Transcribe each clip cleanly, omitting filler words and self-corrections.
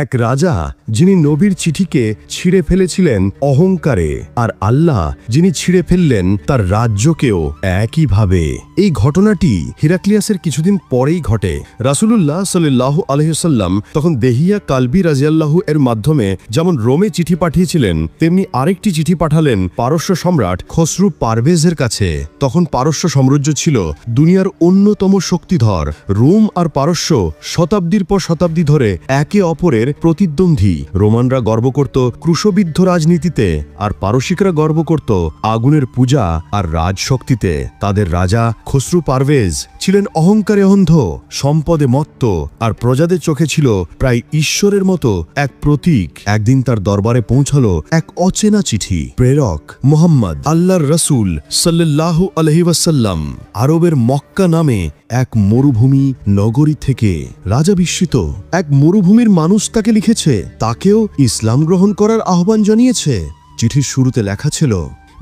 এক রাজা যিনি নবীর চিঠিকে ছিঁড়ে ফেলেছিলেন অহংকারে, আর আল্লাহ যিনি ছিঁড়ে ফেললেন তার রাজ্যকেও একইভাবে। এই ঘটনাটি হিরাক্লিয়াসের কিছুদিন পরেই ঘটে। রাসূলুল্লাহ সাল্লাল্লাহু আলাইহি ওয়াসাল্লাম তখন দেহিয়া কালবি রাদিয়াল্লাহু এর মাধ্যমে যেমন রোমে চিঠি পাঠিয়েছিলেন, তেমনি আরেকটি চিঠি পাঠালেন পারস্য সম্রাট খসরু পারভেজের কাছে। তখন পারস্য সাম্রাজ্য ছিল দুনিয়ার অন্যতম শক্তিধর। রোম আর পারস্য শতাব্দীর পর শতাব্দী ধরে একে অপরের প্রতিদ্বন্দ্বী। রোমানরা গর্ব করত ক্রুশবিদ্ধ রাজনীতিতে, আর পারসিকরা গর্ব করত আগুনের পূজা আর রাজশক্তিতে। তাদের রাজা খসরু পারভেজ ছিলেন অহংকারে অন্ধ, সম্পদে মত্ত, আর প্রজাদের চোখে ছিল প্রায় ঈশ্বরের মতো এক প্রতীক। একদিন তার দরবারে পৌঁছালো এক অচেনা চিঠি। প্রেরক মুহাম্মদ, আল্লাহর রাসূল সাল্লাল্লাহু আলাইহি ওয়াসাল্লাম, আরবের মক্কা নামে এক মরুভূমি নগরী থেকে। রাজা বিস্মিত। এক মরুভূমির মানুষ তাকে লিখেছে, তাকেও ইসলাম গ্রহণ করার আহ্বান জানিয়েছে। চিঠির শুরুতে লেখা ছিল,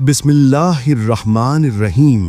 বিসমিল্লাহির রহমানির রহিম,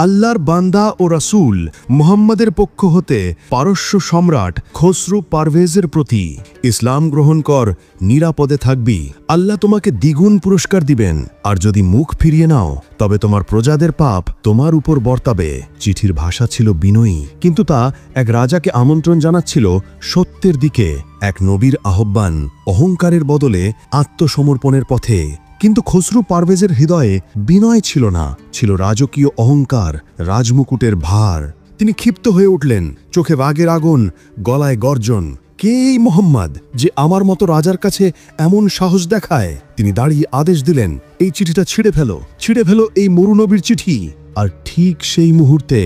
আল্লাহর বান্দা ও রাসূল মুহাম্মাদের পক্ষ হতে পারস্য সম্রাট খসরু পারভেজের প্রতি, ইসলাম গ্রহণ কর, নিরাপদে থাকবি। আল্লাহ তোমাকে দ্বিগুণ পুরস্কার দিবেন, আর যদি মুখ ফিরিয়ে নাও তবে তোমার প্রজাদের পাপ তোমার উপর বর্তাবে। চিঠির ভাষা ছিল বিনয়ী, কিন্তু তা এক রাজাকে আমন্ত্রণ জানাচ্ছিল সত্যের দিকে, এক নবীর আহ্বান, অহংকারের বদলে আত্মসমর্পণের পথে। কিন্তু খসরু পারভেজের হৃদয়ে বিনয় ছিল না, ছিল রাজকীয় অহংকার, রাজমুকুটের ভার। তিনি ক্ষিপ্ত হয়ে উঠলেন, চোখে রাগের আগুন, গলায় গর্জন। কে এই মোহাম্মদ যে আমার মতো রাজার কাছে এমন সাহস দেখায়? তিনি দাঁড়িয়ে আদেশ দিলেন, এই চিঠিটা ছিঁড়ে ফেলো এই মরুনবীর চিঠি। আর ঠিক সেই মুহূর্তে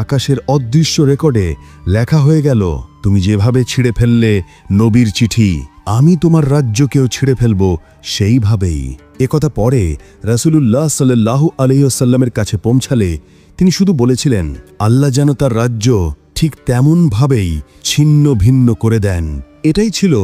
আকাশের অদৃশ্য রেকর্ডে লেখা হয়ে গেল, তুমি যেভাবে ছিঁড়ে ফেললে নবীর চিঠি, আমি তোমার রাজ্যকেও ছিঁড়ে ফেলব সেইভাবেই। একথা পরে রাসূলুল্লাহ সাল্লাল্লাহু আলাইহি ওয়াসাল্লামের কাছে পৌঁছালে তিনি শুধু বলেছিলেন, আল্লাহ যেন তার রাজ্য ঠিক তেমনভাবেই ছিন্ন ভিন্ন করে দেন। এটাই ছিল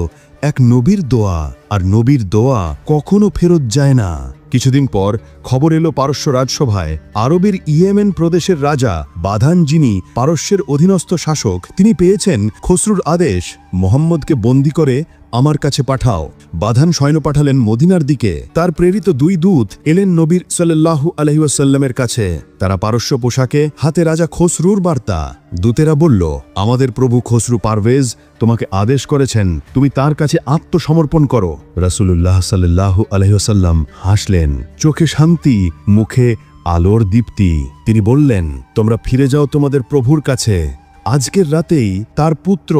এক নবীর দোয়া, আর নবীর দোয়া কখনো ফেরত যায় না। কিছুদিন পর খবর এলো পারস্য রাজসভায়, আরবের ইয়েমেন প্রদেশের রাজা বাধান, যিনি পারস্যের অধীনস্থ শাসক, তিনি পেয়েছেন খসরুর আদেশ, মুহাম্মদকে বন্দী করে আমার কাছে পাঠাও। বাধান সৈন্য পাঠালেন মদিনার দিকে। তার প্রেরিত দুই দূত এলেন নবীর সাল্লাল্লাহু আলাইহি ওয়াসাল্লামের কাছে। তারা পারস্য পোশাকে, হাতে রাজা খসরুর বার্তা। দূতেরা বলল, আমাদের প্রভু খসরু পারভেজ তোমাকে আদেশ করেছেন, তুমি তার কাছে আত্মসমর্পণ করো। রাসূলুল্লাহ সাল্লাল্লাহু আলাইহি ওয়াসাল্লাম হাসলেন, চোখে শান্তি, মুখে আলোর দীপ্তি। তিনি বললেন, তোমরা ফিরে যাও তোমাদের প্রভুর কাছে। আজকের রাতেই তার পুত্র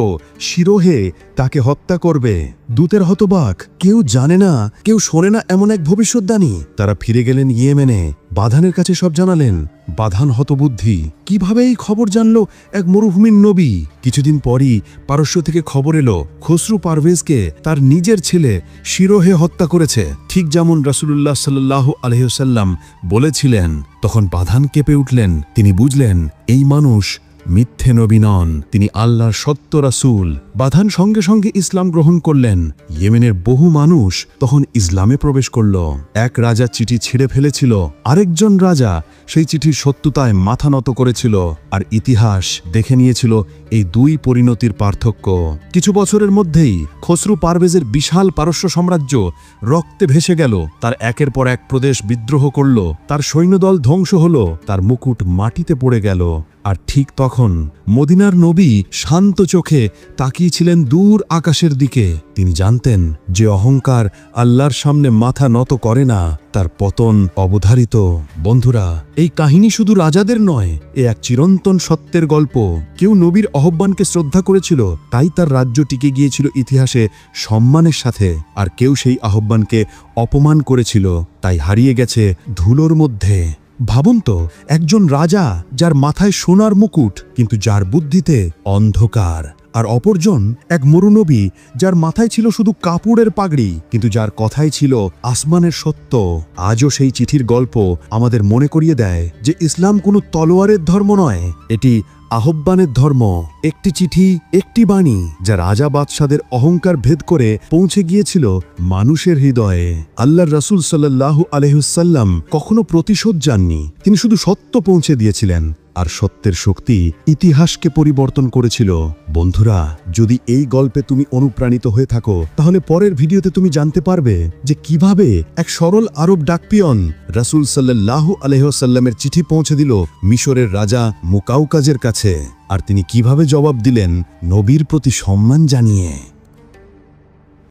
শিরোহে তাকে হত্যা করবে। দূতের হতবাক, কেউ জানে না, কেউ শোনে না এমন এক ভবিষ্যদ্বাণী। তারা ফিরে গেলেন ইয়েমেনে, বাধানের কাছে সব জানালেন। বাধান হতবুদ্ধি, কিভাবে এই খবর জানলো এক মরুভূমির নবী? কিছুদিন পরই পারস্য থেকে খবর এলো, খসরু পারভেজকে তার নিজের ছেলে শিরোহে হত্যা করেছে, ঠিক যেমন রাসূলুল্লাহ সাল্লাল্লাহু আলাইহি ওয়াসাল্লাম বলেছিলেন। তখন বাধান কেঁপে উঠলেন। তিনি বুঝলেন, এই মানুষ মিথ্যে নবী নন, তিনি আল্লাহর সত্য রাসূল। বাধান সঙ্গে সঙ্গে ইসলাম গ্রহণ করলেন। ইয়েমেনের বহু মানুষ তখন ইসলামে প্রবেশ করল। এক রাজা চিঠি ছিঁড়ে ফেলেছিল, আরেকজন রাজা সেই চিঠির সত্যতায় মাথা নত করেছিল, আর ইতিহাস দেখে নিয়েছিল এই দুই পরিণতির পার্থক্য। কিছু বছরের মধ্যেই খসরু পারভেজের বিশাল পারস্য সাম্রাজ্য রক্তে ভেসে গেল। তার একের পর এক প্রদেশ বিদ্রোহ করল, তার সৈন্যদল ধ্বংস হল, তার মুকুট মাটিতে পড়ে গেল। আর ঠিক তখন মদিনার নবী শান্ত চোখে তাকিয়েছিলেন দূর আকাশের দিকে। তিনি জানতেন যে অহংকার আল্লাহর সামনে মাথা নত করে না, তার পতন অবধারিত। বন্ধুরা, এই কাহিনী শুধু রাজাদের নয়, এ এক চিরন্তন সত্যের গল্প। কেউ নবীর আহ্বানকে শ্রদ্ধা করেছিল, তাই তার রাজ্য টিকে গিয়েছিল ইতিহাসে সম্মানের সাথে, আর কেউ সেই আহ্বানকে অপমান করেছিল, তাই হারিয়ে গেছে ধুলোর মধ্যে। ভাবুন তো, একজন রাজা যার মাথায় সোনার মুকুট, কিন্তু যার বুদ্ধিতে অন্ধকার, আর অপরজন এক মরুনবী যার মাথায় ছিল শুধু কাপড়ের পাগড়ি, কিন্তু যার কথাই ছিল আসমানের সত্য। আজও সেই চিঠির গল্প আমাদের মনে করিয়ে দেয় যে ইসলাম কোনো তলোয়ারের ধর্ম নয়, এটি আহ্বানের ধর্ম। একটি চিঠি, একটি বাণী, যা রাজা বাদশাদের অহংকার ভেদ করে পৌঁছে গিয়েছিল মানুষের হৃদয়ে। আল্লাহর রাসূল সাল্লাল্লাহু আলাইহি ওয়াসাল্লাম কখনো প্রতিশোধ যাননি, তিনি শুধু সত্য পৌঁছে দিয়েছিলেন। আর সত্যের শক্তি ইতিহাসকে পরিবর্তন করেছিল। বন্ধুরা, যদি এই গল্পে তুমি অনুপ্রাণিত হয়ে থাকো, তাহলে পরের ভিডিওতে তুমি জানতে পারবে যে কিভাবে এক সরল আরব ডাকপিয়ন রাসূল সাল্লাল্লাহু আলাইহি ওয়াসাল্লামের চিঠি পৌঁছে দিল মিশরের রাজা মুকাউকাজের কাছে, আর তিনি কিভাবে জবাব দিলেন নবীর প্রতি সম্মান জানিয়ে।